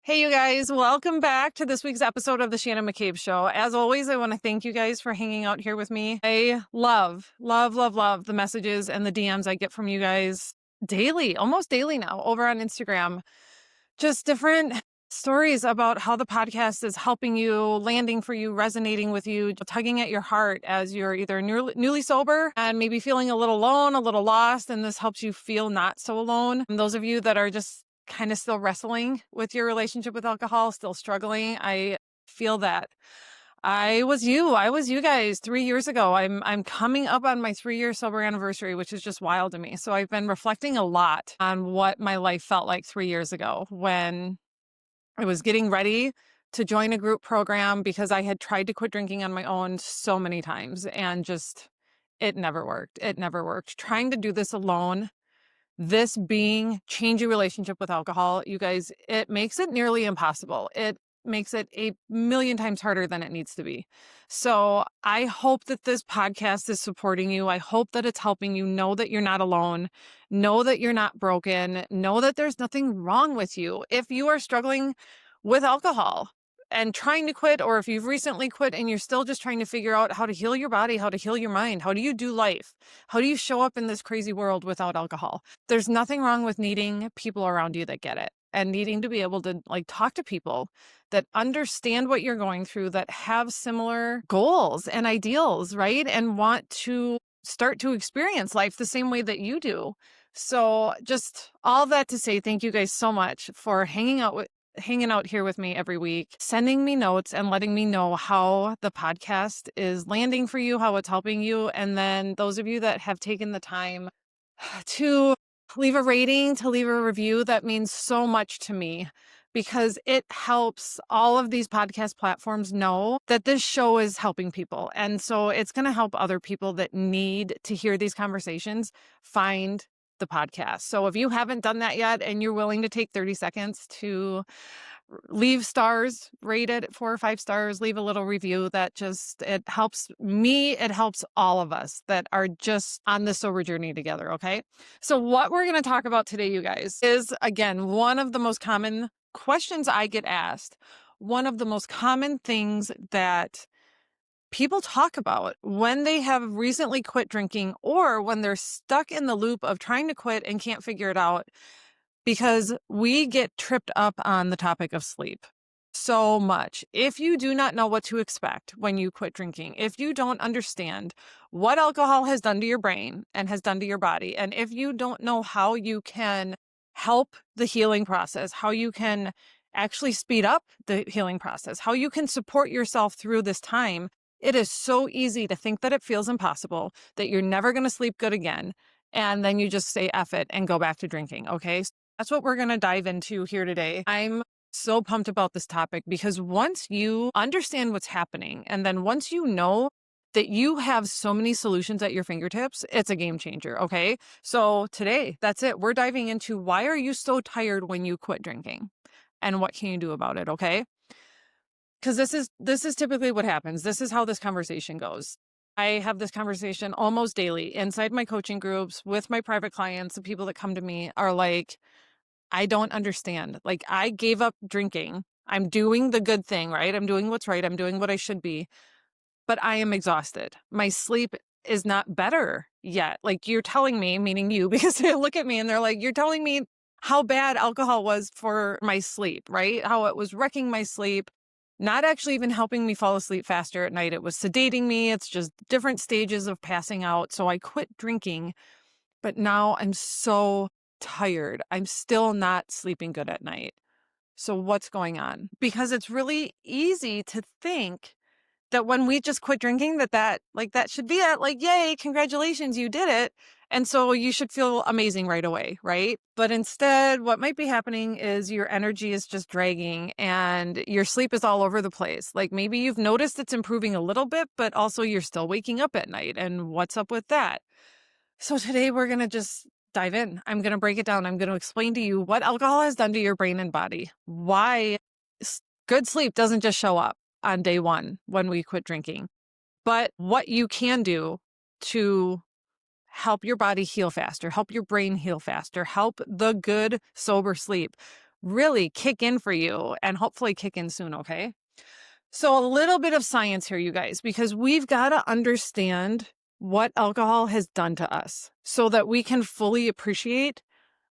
Hey, you guys, welcome back to this week's episode of the Shannon McCabe Show. As always, I want to thank you guys for hanging out here with me. I love the messages and the DMs I get from you guys daily, almost daily now, over on Instagram. Just different stories about how the podcast is helping you, landing for you, resonating with you, tugging at your heart as you're either newly sober and maybe feeling a little alone, a little lost, and this helps you feel not so alone. And those of you that are just kind of still wrestling with your relationship with alcohol, still struggling, I feel that. I was you guys 3 years ago. I'm coming up on my 3-year sober anniversary, which is just wild to me. So I've been reflecting a lot on what my life felt like 3 years ago when I was getting ready to join a group program because I had tried to quit drinking on my own so many times and just it never worked. It never worked. Trying to do this alone, this being change your relationship with alcohol, you guys, it makes it nearly impossible. It makes it a million times harder than it needs to be. So I hope that this podcast is supporting you. I hope that it's helping you know that you're not alone, know that you're not broken, know that there's nothing wrong with you. If you are struggling with alcohol and trying to quit, or if you've recently quit and you're still just trying to figure out how to heal your body, how to heal your mind, how do you do life? How do you show up in this crazy world without alcohol? There's nothing wrong with needing people around you that get it and needing to be able to talk to people that understand what you're going through, that have similar goals and ideals, right? And want to start to experience life the same way that you do. So just all that to say, thank you guys so much for hanging out here with me every week, sending me notes and letting me know how the podcast is landing for you, how it's helping you. And then those of you that have taken the time to leave a rating, to leave a review, that means so much to me because it helps all of these podcast platforms know that this show is helping people. And so it's going to help other people that need to hear these conversations find the podcast. So if you haven't done that yet and you're willing to take 30 seconds to leave stars, rate it 4 or 5 stars, leave a little review, that just, it helps me. It helps all of us that are just on the sober journey together. Okay. So what we're going to talk about today, you guys, is again, one of the most common questions I get asked, one of the most common things that people talk about when they have recently quit drinking or when they're stuck in the loop of trying to quit and can't figure it out, because we get tripped up on the topic of sleep so much. If you do not know what to expect when you quit drinking, if you don't understand what alcohol has done to your brain and has done to your body, and if you don't know how you can help the healing process, how you can actually speed up the healing process, how you can support yourself through this time, it is so easy to think that it feels impossible, that you're never going to sleep good again. And then you just say F it and go back to drinking. Okay. That's what we're going to dive into here today. I'm so pumped about this topic because once you understand what's happening, and then once you know that you have so many solutions at your fingertips, it's a game changer. Okay. So today, that's it. We're diving into why are you so tired when you quit drinking and what can you do about it? Okay. Because this is typically what happens. This is how this conversation goes. I have this conversation almost daily inside my coaching groups with my private clients. The people that come to me are like, I don't understand. Like, I gave up drinking. I'm doing the good thing, right? I'm doing what's right. I'm doing what I should be. But I am exhausted. My sleep is not better yet. Like, you're telling me, meaning you, because they look at me and they're like, you're telling me how bad alcohol was for my sleep, right? How it was wrecking my sleep, not actually even helping me fall asleep faster at night. It was sedating me. It's just different stages of passing out. So I quit drinking, but now I'm so tired. I'm still not sleeping good at night. So what's going on? Because it's really easy to think that when we just quit drinking, that should be it. Like, yay, congratulations, you did it. And so you should feel amazing right away, right? But instead, what might be happening is your energy is just dragging and your sleep is all over the place. Like, maybe you've noticed it's improving a little bit, but also you're still waking up at night. And what's up with that? So today we're going to just dive in. I'm going to break it down. I'm going to explain to you what alcohol has done to your brain and body, why good sleep doesn't just show up on day one when we quit drinking, but what you can do to help your body heal faster, help your brain heal faster, help the good sober sleep. really kick in for you and hopefully kick in soon, okay? So, a little bit of science here, you guys, because we've got to understand what alcohol has done to us so that we can fully appreciate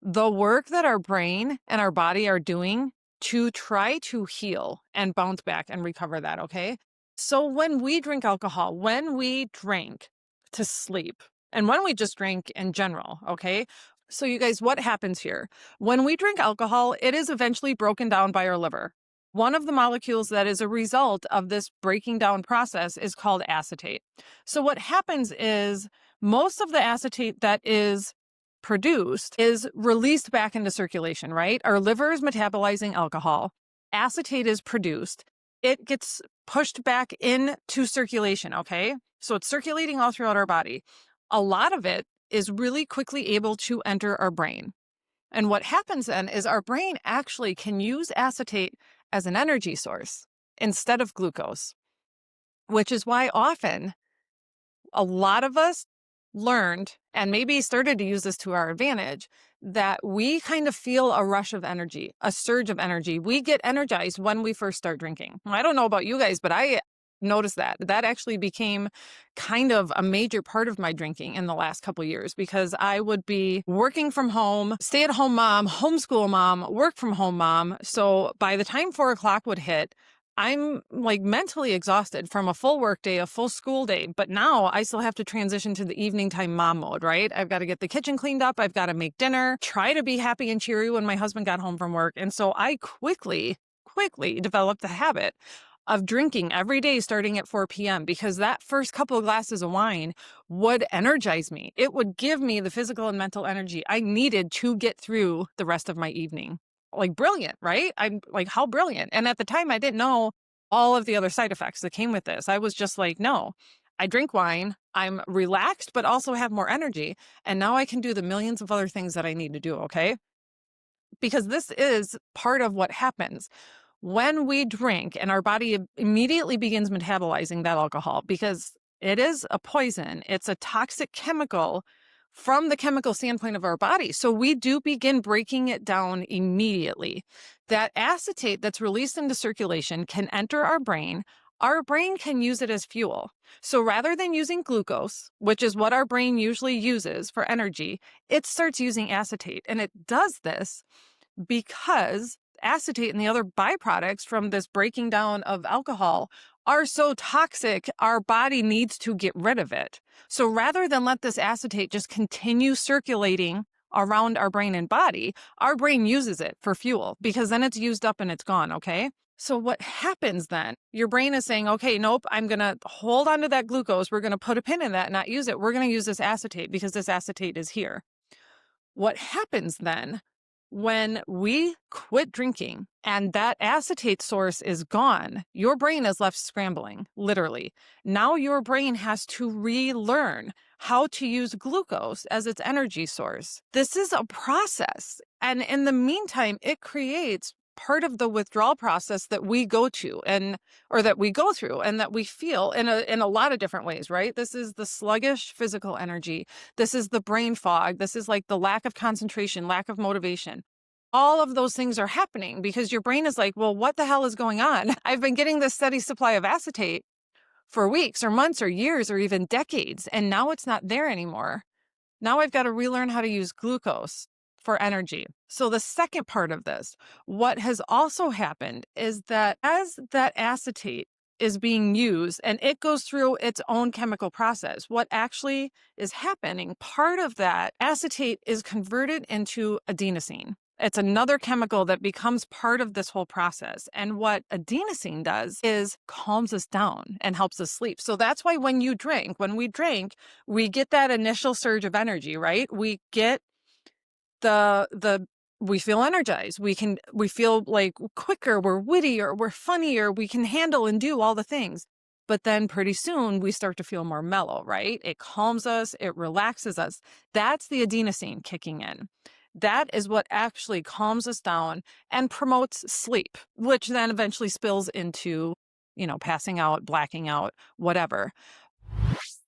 the work that our brain and our body are doing to try to heal and bounce back and recover that, okay? So, when we drink alcohol, when we drink to sleep, and when we just drink in general, okay? So, you guys, what happens here? When we drink alcohol, it is eventually broken down by our liver. One of the molecules that is a result of this breaking down process is called acetate. So, what happens is most of the acetate that is produced is released back into circulation, right? Our liver is metabolizing alcohol. Acetate is produced. It gets pushed back into circulation, okay? So it's circulating all throughout our body. A lot of it is really quickly able to enter our brain. And what happens then is our brain actually can use acetate as an energy source instead of glucose, which is why often a lot of us learned and maybe started to use this to our advantage that we kind of feel a rush of energy, a surge of energy. We get energized when we first start drinking. I don't know about you guys, but I noticed that actually became kind of a major part of my drinking in the last couple of years because I would be working from home, stay-at-home mom, homeschool mom, work from home mom. So by the time 4 o'clock would hit, I'm like mentally exhausted from a full work day, a full school day. But now I still have to transition to the evening time mom mode, right? I've got to get the kitchen cleaned up. I've got to make dinner, try to be happy and cheery when my husband got home from work. And so I quickly developed the habit of drinking every day starting at 4 p.m. because that first couple of glasses of wine would energize me. It would give me the physical and mental energy I needed to get through the rest of my evening. Like brilliant, right? I'm like, how brilliant. And at the time, I didn't know all of the other side effects that came with this. I was just like, no, I drink wine. I'm relaxed, but also have more energy. And now I can do the millions of other things that I need to do. Okay. Because this is part of what happens when we drink and our body immediately begins metabolizing that alcohol because it is a poison. It's a toxic chemical from the chemical standpoint of our body. So we do begin breaking it down immediately. That acetate that's released into circulation can enter our brain. Our brain can use it as fuel. So rather than using glucose, which is what our brain usually uses for energy, it starts using acetate. And it does this because acetate and the other byproducts from this breaking down of alcohol are so toxic, our body needs to get rid of it. So rather than let this acetate just continue circulating around our brain and body, our brain uses it for fuel because then it's used up and it's gone, okay? So what happens then? Your brain is saying, okay, nope, I'm going to hold on to that glucose. We're going to put a pin in that and not use it. We're going to use this acetate because this acetate is here. What happens then when we quit drinking and that acetate source is gone, your brain is left scrambling, literally. Now your brain has to relearn how to use glucose as its energy source. This is a process. And in the meantime, it creates part of the withdrawal process that we go to or that we go through and that we feel in a lot of different ways, right? This is the sluggish physical energy. This is the brain fog. This is like the lack of concentration, lack of motivation. All of those things are happening because your brain is like, well, what the hell is going on? I've been getting this steady supply of acetate for weeks or months or years or even decades, and now it's not there anymore. Now I've got to relearn how to use glucose for energy. So the second part of this, what has also happened is that as that acetate is being used and it goes through its own chemical process, what actually is happening, part of that acetate is converted into adenosine. It's another chemical that becomes part of this whole process. And what adenosine does is calms us down and helps us sleep. So that's why when we drink, we get that initial surge of energy, right? We get we feel energized. We feel like quicker, we're wittier, we're funnier, we can handle and do all the things. But then pretty soon we start to feel more mellow, right? It calms us, it relaxes us. That's the adenosine kicking in. That is what actually calms us down and promotes sleep, which then eventually spills into, passing out, blacking out, whatever.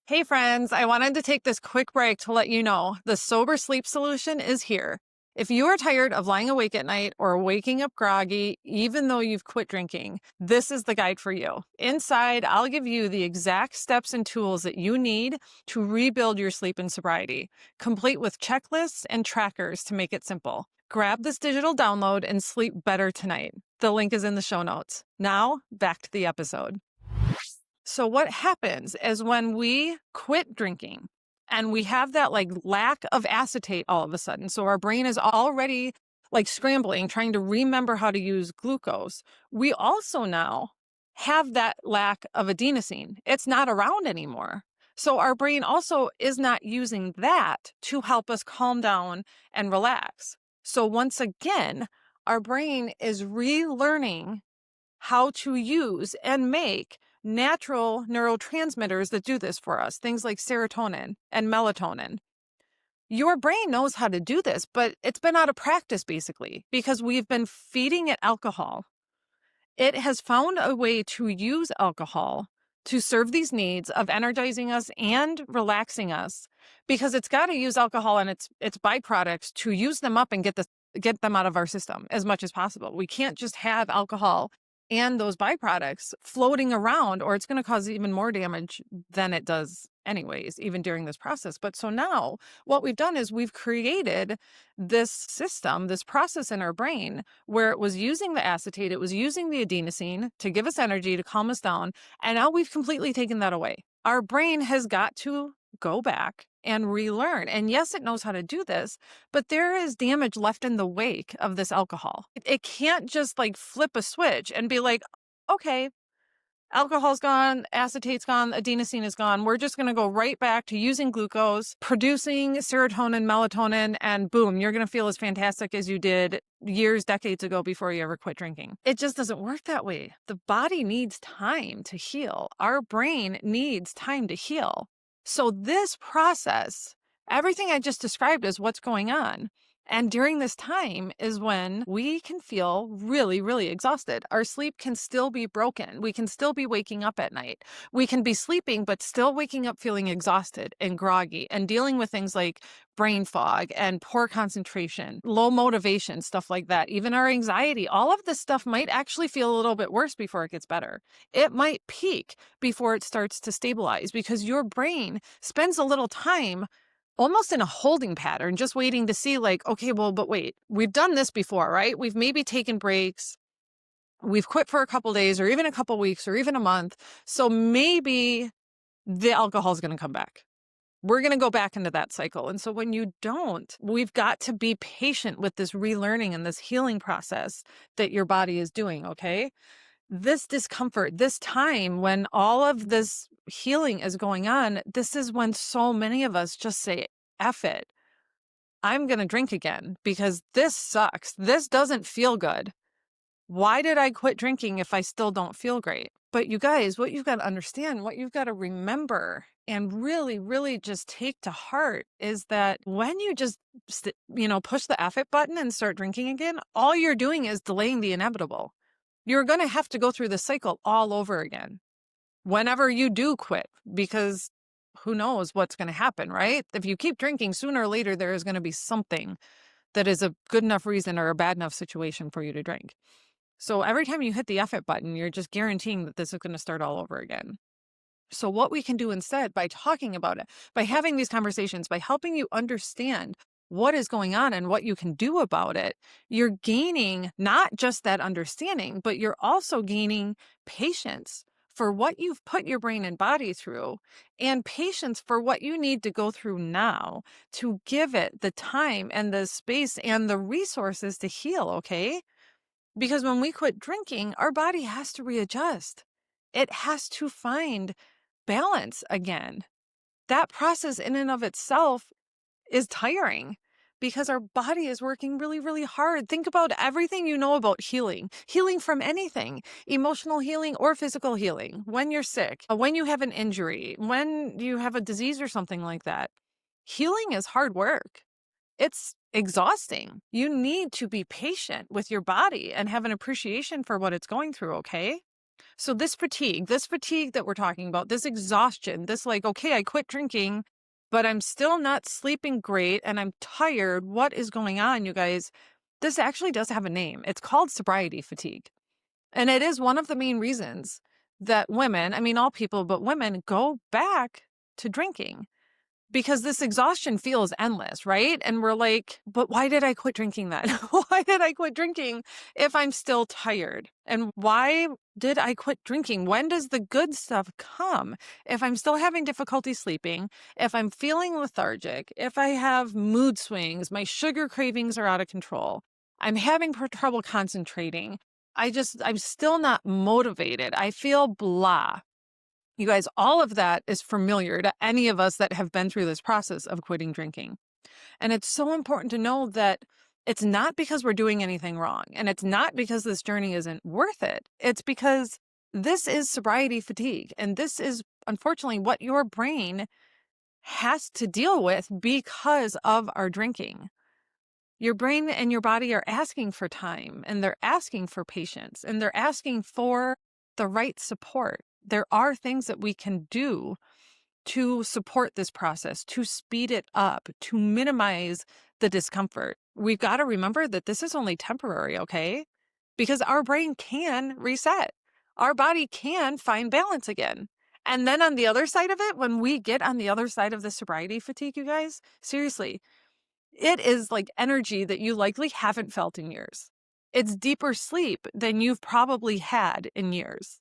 Hey friends, I wanted to take this quick break to let you know the Sober Sleep solution is here. If you are tired of lying awake at night or waking up groggy, even though you've quit drinking, this is the guide for you. Inside, I'll give you the exact steps and tools that you need to rebuild your sleep and sobriety, complete with checklists and trackers to make it simple. Grab this digital download and sleep better tonight. The link is in the show notes. Now, back to the episode. So what happens is when we quit drinking and we have that like lack of acetate all of a sudden, so our brain is already like scrambling, trying to remember how to use glucose, we also now have that lack of adenosine. It's not around anymore. So our brain also is not using that to help us calm down and relax. So once again, our brain is relearning how to use and make natural neurotransmitters that do this for us, things like serotonin and melatonin. Your brain knows how to do this, but it's been out of practice basically because we've been feeding it alcohol. It has found a way to use alcohol to serve these needs of energizing us and relaxing us because it's got to use alcohol and its byproducts to use them up and get them out of our system as much as possible. We can't just have alcohol and those byproducts floating around, or it's going to cause even more damage than it does anyways, even during this process. But so now what we've done is we've created this system, this process in our brain where it was using the acetate, it was using the adenosine to give us energy, to calm us down. And now we've completely taken that away. Our brain has got to go back and relearn. And yes, it knows how to do this, but there is damage left in the wake of this alcohol. It can't just like flip a switch and be like, okay, alcohol's gone, acetate's gone, adenosine is gone. We're just going to go right back to using glucose, producing serotonin, melatonin, and boom, you're going to feel as fantastic as you did years, decades ago before you ever quit drinking. It just doesn't work that way. The body needs time to heal. Our brain needs time to heal. So this process, everything I just described is what's going on. And during this time is when we can feel really, really exhausted. Our sleep can still be broken. We can still be waking up at night. We can be sleeping, but still waking up feeling exhausted and groggy and dealing with things like brain fog and poor concentration, low motivation, stuff like that. Even our anxiety, all of this stuff might actually feel a little bit worse before it gets better. It might peak before it starts to stabilize because your brain spends a little time almost in a holding pattern, just waiting to see like, okay, well, but wait, we've done this before, right? We've maybe taken breaks. We've quit for a couple days or even a couple weeks or even a month. So maybe the alcohol is going to come back. We're going to go back into that cycle. And so when you don't, we've got to be patient with this relearning and this healing process that your body is doing, okay? This discomfort, this time when all of this healing is going on, this is when so many of us just say, F it. I'm going to drink again because this sucks. This doesn't feel good. Why did I quit drinking if I still don't feel great? But you guys, what you've got to understand, what you've got to remember and really, really just take to heart is that when you just, push the F it button and start drinking again, all you're doing is delaying the inevitable. You're going to have to go through the cycle all over again whenever you do quit, because who knows what's going to happen, right? If you keep drinking, sooner or later, there is going to be something that is a good enough reason or a bad enough situation for you to drink. So every time you hit the F it button, you're just guaranteeing that this is going to start all over again. So what we can do instead by talking about it, by having these conversations, by helping you understand what is going on and what you can do about it, you're gaining not just that understanding, but you're also gaining patience for what you've put your brain and body through and patience for what you need to go through now to give it the time and the space and the resources to heal, okay? Because when we quit drinking, our body has to readjust. It has to find balance again. That process in and of itself is tiring because our body is working really, really hard. Think about everything you know about healing from anything, emotional healing or physical healing, when you're sick, when you have an injury, when you have a disease or something like that. Healing is hard work. It's exhausting. You need to be patient with your body and have an appreciation for what it's going through, okay? So this fatigue that we're talking about, this exhaustion, this like, okay, I quit drinking, but I'm still not sleeping great and I'm tired. What is going on, you guys? This actually does have a name. It's called sobriety fatigue. And it is one of the main reasons that women, I mean, all people, but women go back to drinking because this exhaustion feels endless, right? And we're like, but why did I quit drinking then? Why did I quit drinking if I'm still tired? And why did I quit drinking? When does the good stuff come? If I'm still having difficulty sleeping, if I'm feeling lethargic, if I have mood swings, my sugar cravings are out of control, I'm having trouble concentrating. I'm still not motivated. I feel blah. You guys, all of that is familiar to any of us that have been through this process of quitting drinking. And it's so important to know that it's not because we're doing anything wrong. And it's not because this journey isn't worth it. It's because this is sobriety fatigue. And this is unfortunately what your brain has to deal with because of our drinking. Your brain and your body are asking for time, and they're asking for patience, and they're asking for the right support. There are things that we can do to support this process, to speed it up, to minimize the discomfort. We've got to remember that this is only temporary, okay? Because our brain can reset. Our body can find balance again. And then on the other side of it, when we get on the other side of the sobriety fatigue, you guys, seriously, it is like energy that you likely haven't felt in years. It's deeper sleep than you've probably had in years.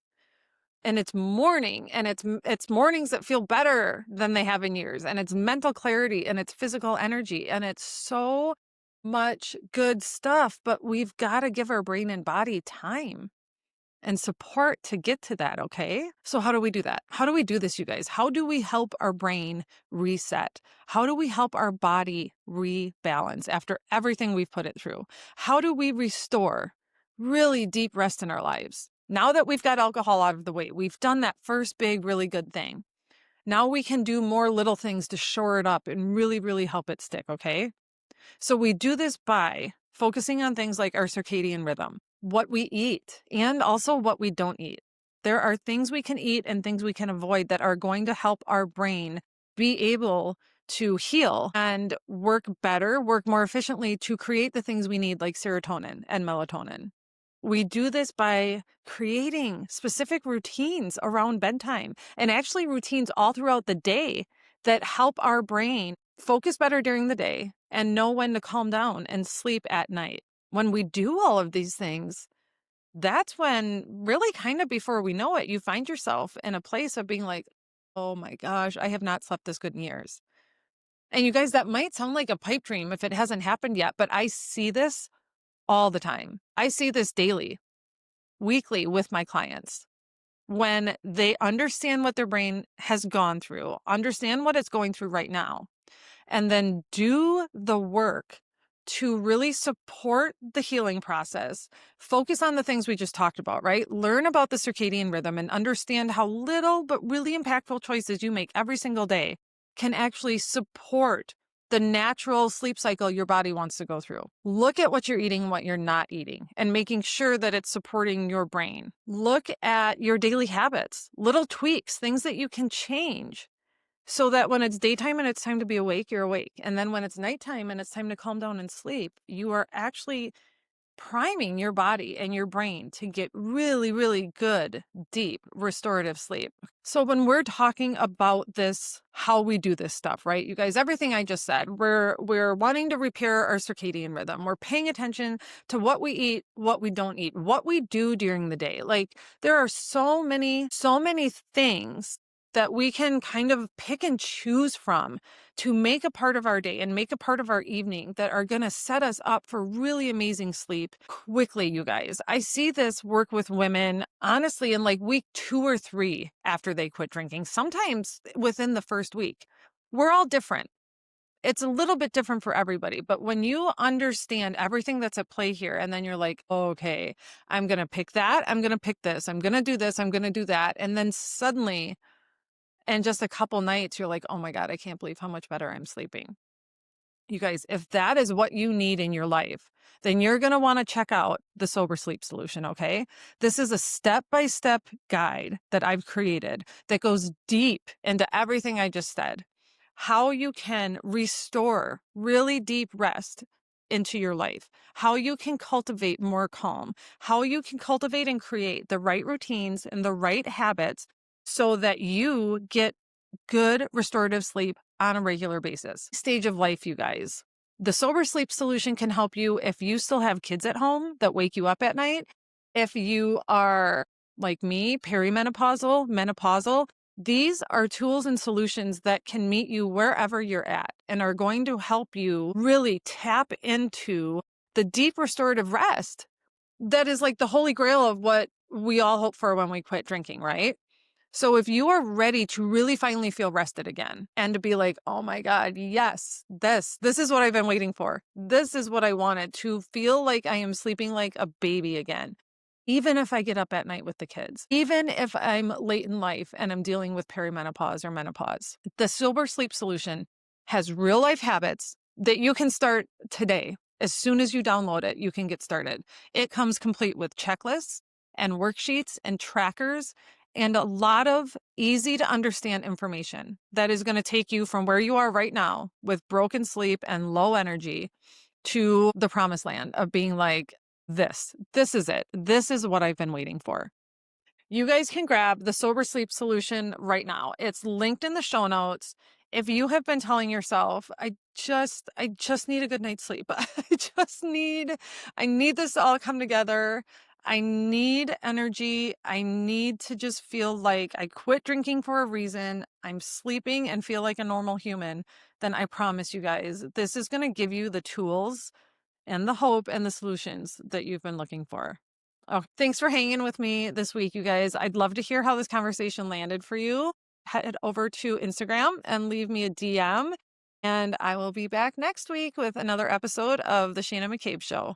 And it's morning, and it's mornings that feel better than they have in years, and it's mental clarity, and it's physical energy, and it's so much good stuff, but we've got to give our brain and body time and support to get to that, okay? So how do we do that? How do we do this, you guys? How do we help our brain reset? How do we help our body rebalance after everything we've put it through? How do we restore really deep rest in our lives? Now that we've got alcohol out of the way, we've done that first big, really good thing. Now we can do more little things to shore it up and really, really help it stick, okay? So we do this by focusing on things like our circadian rhythm, what we eat, and also what we don't eat. There are things we can eat and things we can avoid that are going to help our brain be able to heal and work better, work more efficiently to create the things we need like serotonin and melatonin. We do this by creating specific routines around bedtime and actually routines all throughout the day that help our brain focus better during the day and know when to calm down and sleep at night. When we do all of these things, that's when really kind of before we know it, you find yourself in a place of being like, oh my gosh, I have not slept this good in years. And you guys, that might sound like a pipe dream if it hasn't happened yet, but I see this all the time. I see this daily, weekly with my clients. When they understand what their brain has gone through, understand what it's going through right now, and then do the work to really support the healing process. Focus on the things we just talked about, right? Learn about the circadian rhythm and understand how little but really impactful choices you make every single day can actually support the natural sleep cycle your body wants to go through. Look at what you're eating, what you're not eating, and making sure that it's supporting your brain. Look at your daily habits, little tweaks, things that you can change so that when it's daytime and it's time to be awake, you're awake. And then when it's nighttime and it's time to calm down and sleep, you are actually priming your body and your brain to get really, really good, deep, restorative sleep. So when we're talking about this, how we do this stuff, right? You guys, everything I just said, we're wanting to repair our circadian rhythm. We're paying attention to what we eat, what we don't eat, what we do during the day. Like there are so many things that we can kind of pick and choose from to make a part of our day and make a part of our evening that are going to set us up for really amazing sleep quickly, you guys. I see this work with women, honestly, in like week 2 or 3 after they quit drinking, sometimes within the first week. We're all different. It's a little bit different for everybody, but when you understand everything that's at play here, and then you're like, okay, I'm going to pick that, I'm going to pick this, I'm going to do this, I'm going to do that. And then suddenly, in just a couple nights, you're like, oh my God, I can't believe how much better I'm sleeping. You guys, if that is what you need in your life, then you're going to want to check out the Sober Sleep Solution, okay? This is a step-by-step guide that I've created that goes deep into everything I just said. how you can restore really deep rest into your life, how you can cultivate more calm, how you can cultivate and create the right routines and the right habits so that you get good restorative sleep on a regular basis. Stage of life, you guys. The sober sleep solution can help you if you still have kids at home that wake you up at night. If you are like me, perimenopausal, menopausal, these are tools and solutions that can meet you wherever you're at and are going to help you really tap into the deep restorative rest that is like the holy grail of what we all hope for when we quit drinking, right? So if you are ready to really finally feel rested again and to be like, oh my God, yes, this is what I've been waiting for. This is what I wanted, to feel like I am sleeping like a baby again. Even if I get up at night with the kids, even if I'm late in life and I'm dealing with perimenopause or menopause, the Sober Sleep Solution has real life habits that you can start today. As soon as you download it, you can get started. It comes complete with checklists and worksheets and trackers and a lot of easy to understand information that is going to take you from where you are right now with broken sleep and low energy to the promised land of being like, this is it. This is what I've been waiting for. You guys can grab the Sober Sleep Solution right now. It's linked in the show notes. If you have been telling yourself, I just need a good night's sleep. I need this to all come together. I need energy. I need to just feel like I quit drinking for a reason. I'm sleeping and feel like a normal human. Then I promise you guys, this is going to give you the tools and the hope and the solutions that you've been looking for. Oh, thanks for hanging with me this week, you guys. I'd love to hear how this conversation landed for you. Head over to Instagram and leave me a DM. And I will be back next week with another episode of the Shannon McCabe Show.